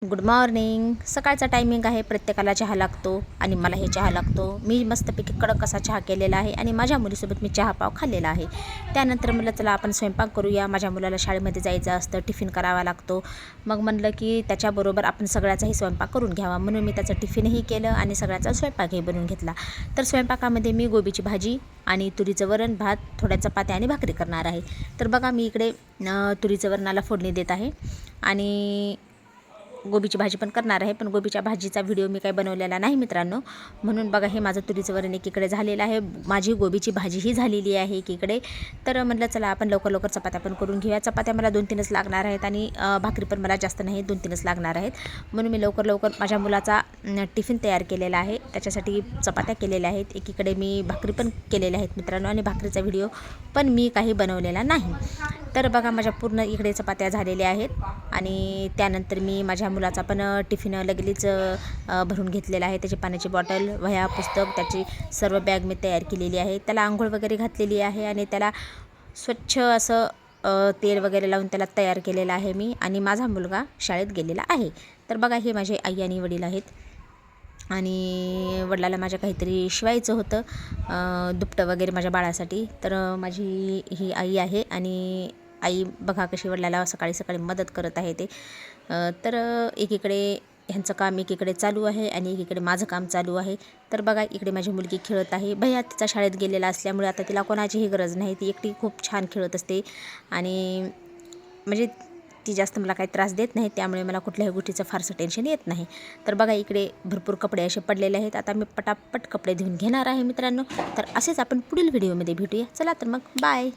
Good morning. सकाळचा timing आहे. प्रत्येकाला चहा लागतो आणि मलाही चहा लागतो. मी मस्तपैकी कडक असा चहा केलेला आहे आणि माझ्या मुलीसोबत मी चहापाव खाल्लेला आहे. त्यानंतर म्हणलं चला आपण स्वयंपाक करूया. माझ्या मुलाला शाळेमध्ये जायचं असतं, टिफिन करावा लागतो. मग म्हणलं की त्याच्याबरोबर आपण सगळ्याचाही स्वयंपाक करून घ्यावा, म्हणून मी त्याचं टिफिनही केलं आणि सगळ्याचा स्वयंपाकही बनवून घेतला. तर स्वयंपाकामध्ये मी गोबीची भाजी आणि तुरीचं वरण, भात, थोड्या चपात्या आणि भाकरी करणार आहे. तर बघा मी इकडे तुरीचं वरणाला फोडणी देत आहे आणि गोबीची भाजी पण करणार आहे. पण गोबीच्या भाजीचा व्हिडिओ मी काही बनवलेला नाही मित्रांनो, म्हणून बघा हे माझं तुरीचं वरण एकीकडे झालेलं आहे, माझी गोबीची भाजीही झालेली आहे एकीकडे. तर म्हटलं चला आपण लवकर लवकर चपात्या पण करून घेऊया. चपात्या मला 2-3च लागणार आहेत आणि भाकरी पण मला जास्त नाही, 2-3च लागणार आहेत. म्हणून मी लवकर लवकर माझ्या मुलाचा टिफिन तयार केलेला आहे, त्याच्यासाठी चपात्या केलेल्या आहेत. एकीकडे मी भाकरी पण केलेल्या आहेत मित्रांनो आणि भाकरीचा व्हिडिओ पण मी काही बनवलेला नाही. तर बघा माझ्या पूर्ण इकडे चपात्या झालेल्या आहेत आणि त्यानंतर मी माझ्या मुलाचा पण टिफिन लगेच भरून घेतलेला आहे. त्याची पाण्याची बॉटल, वह्या, पुस्तक, त्याची सर्व बॅग मी तयार केलेली आहे. त्याला आंघोळ वगैरे घातलेली आहे आणि त्याला स्वच्छ असं तेल वगैरे लावून त्याला तयार केलेलं आहे मी आणि माझा मुलगा शाळेत गेलेला आहे. तर बघा हे माझे आई आणि वडील आहेत आणि वडिलाला माझ्या काहीतरी शिवायचं होतं दुपटं वगैरे माझ्या बाळासाठी. तर माझी ही आई आहे आणि आई बघा कशी वडिलाला सकाळी सकाळी मदत करत आहे ते. तर एकीकडे ह्यांचं काम एकीकडे चालू आहे आणि एकीकडे माझं काम चालू आहे. तर बघा इकडे माझी मुलगी खेळत आहे. भैया तिचा शाळेत गेलेला असल्यामुळे आता तिला कोणाचीही गरज नाही, ती एकटी खूप छान खेळत असते आणि म्हणजे ती जास्त मला काही त्रास देत नाही, त्यामुळे मला कुठल्याही गोष्टीचं फारसं टेन्शन येत नाही. तर बघा इकडे भरपूर कपडे असे पडलेले आहेत. आता मी पटापट कपडे धुवून घेणार आहे मित्रांनो. तर असेच आपण पुढील व्हिडिओमध्ये भेटूया. चला तर मग बाय.